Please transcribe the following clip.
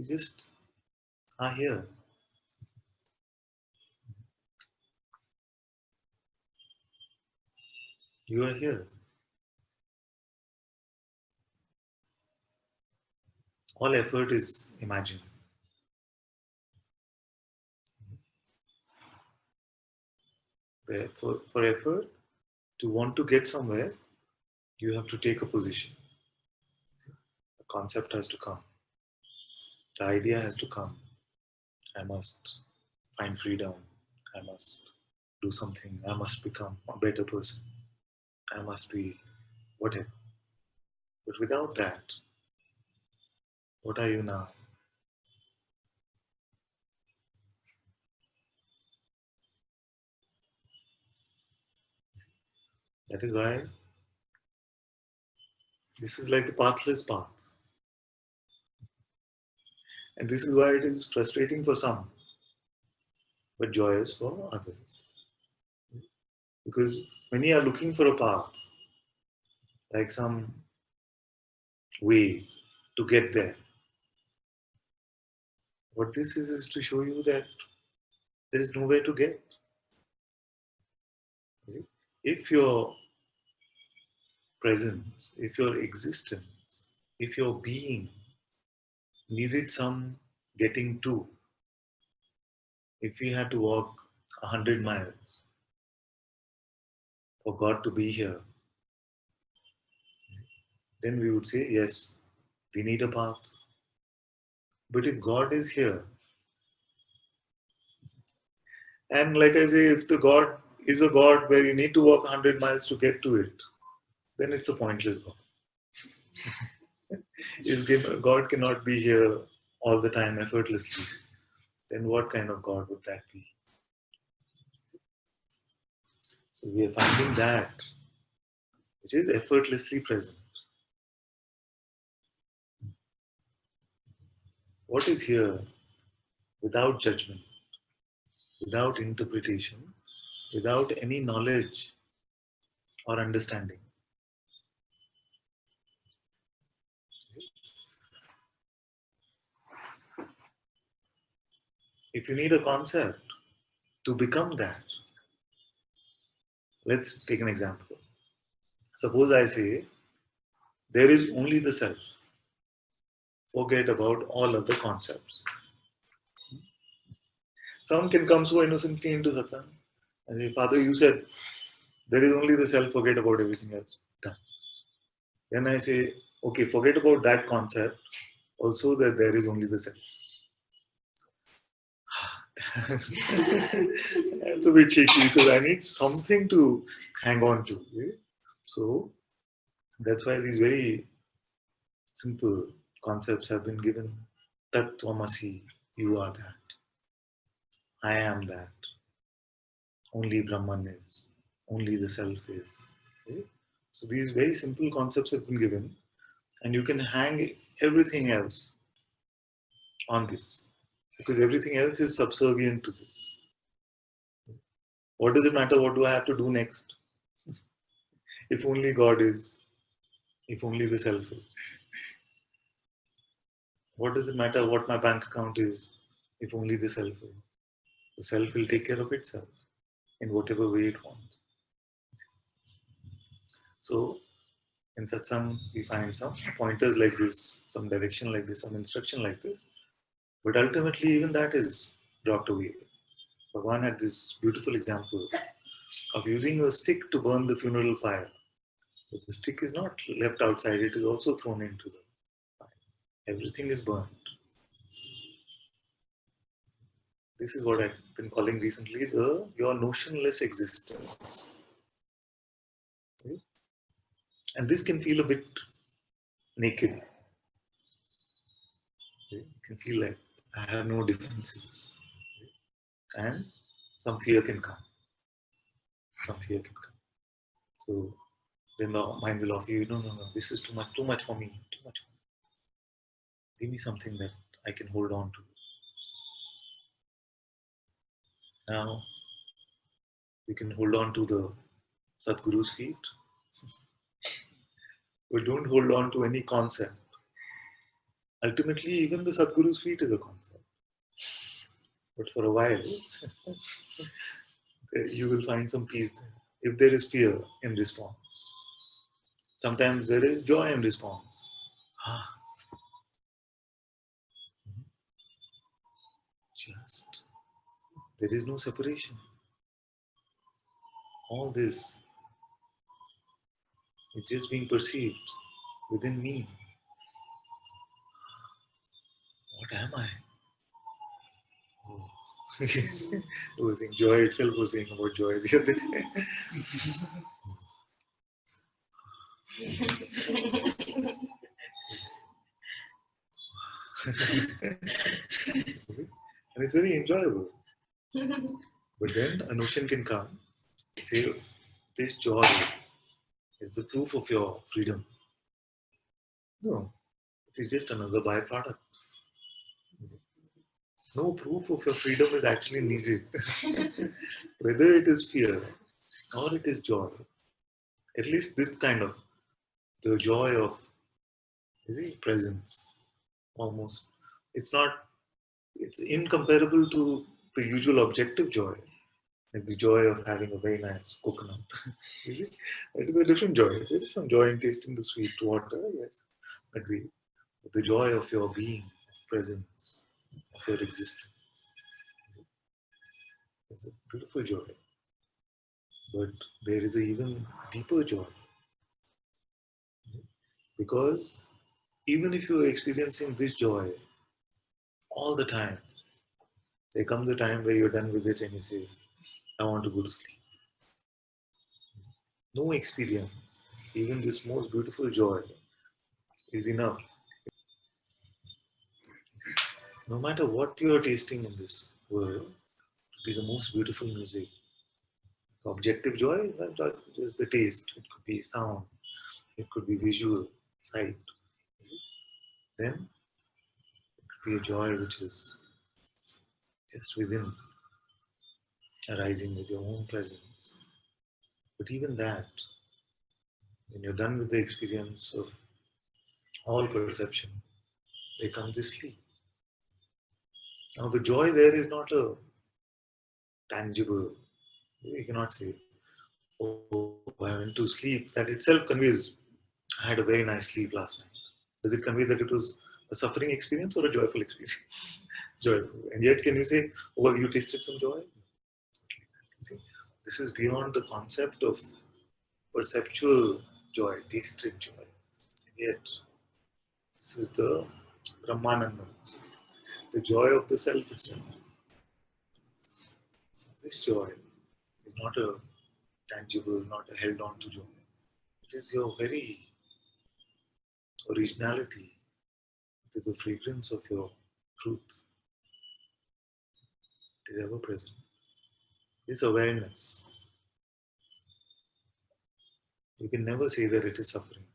You just are here. You are here. All effort is imagined. For effort, to want to get somewhere, you have to take a position. The concept has to come. The idea has to come. I must find freedom. I must do something. I must become a better person. I must be whatever. But without that, what are you now? That is why this is like the pathless path. And this is why it is frustrating for some, but joyous for others. Because many are looking for a path, like some way to get there. What this is to show you that there is nowhere to get. See? If your presence, if your existence, if your being needed some getting to, if we had to walk 100 miles for God to be here, then we would say, yes, we need a path. But if God is here, and like I say, if the God is a God where you need to walk 100 miles to get to it, then it's a pointless God. If God cannot be here all the time effortlessly, then what kind of God would that be? So we are finding that which is effortlessly present. What is here without judgment, without interpretation, without any knowledge or understanding? If you need a concept to become that, let's take an example. Suppose I say, there is only the self. Forget about all other concepts. Some can come so innocently into satsang and say, Father, you said there is only the self, forget about everything else. Done. Then I say, okay, forget about that concept, also that there is only the self. That's a bit shaky because I need something to hang on to. Okay? So that's why these very simple concepts have been given. Tat Tvamasi, you are that. I am that. Only Brahman is. Only the self is. Okay? So these very simple concepts have been given, and you can hang everything else on this because everything else is subservient to this. What does it matter? What do I have to do next? If only God is, if only the self is. What does it matter what my bank account is if only the self is? The self will take care of itself in whatever way it wants. So in satsang, we find some pointers like this, some direction like this, some instruction like this. But ultimately, even that is dropped away. Bhagavan had this beautiful example of using a stick to burn the funeral pyre. But the stick is not left outside, it is also thrown into the fire. Everything is burned. This is what I've been calling recently your notionless existence. And this can feel a bit naked. You can feel like I have no defenses. And some fear can come. Some fear can come. So then the mind will offer you, no, this is too much for me, too much for me. Give me something that I can hold on to. Now, you can hold on to the Sadguru's feet, but don't hold on to any concept Ultimately, even the Sadguru's feet is a concept. But for a while, you will find some peace there. If there is fear in response, sometimes there is joy in response. Ah, just there is no separation. All this is just being perceived within me. What am I? Oh. I was saying joy itself was saying about joy the other day. And it's very enjoyable. But then a notion can come, say, this joy is the proof of your freedom. No, it is just another byproduct. No proof of your freedom is actually needed. Whether it is fear or it is joy, at least this kind of the joy of presence, almost. It's not, it's incomparable to the usual objective joy, like the joy of having a very nice coconut. Is it? That is a different joy. There is some joy in tasting the sweet water, yes, agree. But the joy of your being, of presence, of your existence, is a beautiful joy. But there is an even deeper joy. Because even if you are experiencing this joy all the time, there comes a time where you're done with it and you say, I want to go to sleep. No experience, even this most beautiful joy, is enough. No matter what you are tasting in this world, it is the most beautiful music. Objective joy, not just the taste. It could be sound, it could be visual, sight. Then it could be a joy which is just within, arising with your own presence. But even that, when you're done with the experience of all perception, there comes this sleep. Now the joy there is not a tangible, you cannot say, oh, I went to sleep. That itself conveys, I had a very nice sleep last night. Does it convey that it was a suffering experience or a joyful experience? Joyful. And yet, can you say, oh, you tasted some joy? See, this is beyond the concept of perceptual joy, tasted joy. And yet, this is the Brahmanandam, the joy of the self itself. So this joy is not a tangible, not a held on to joy. It is your very originality. It is the fragrance of your truth. It is ever present. This awareness, you can never say that it is suffering.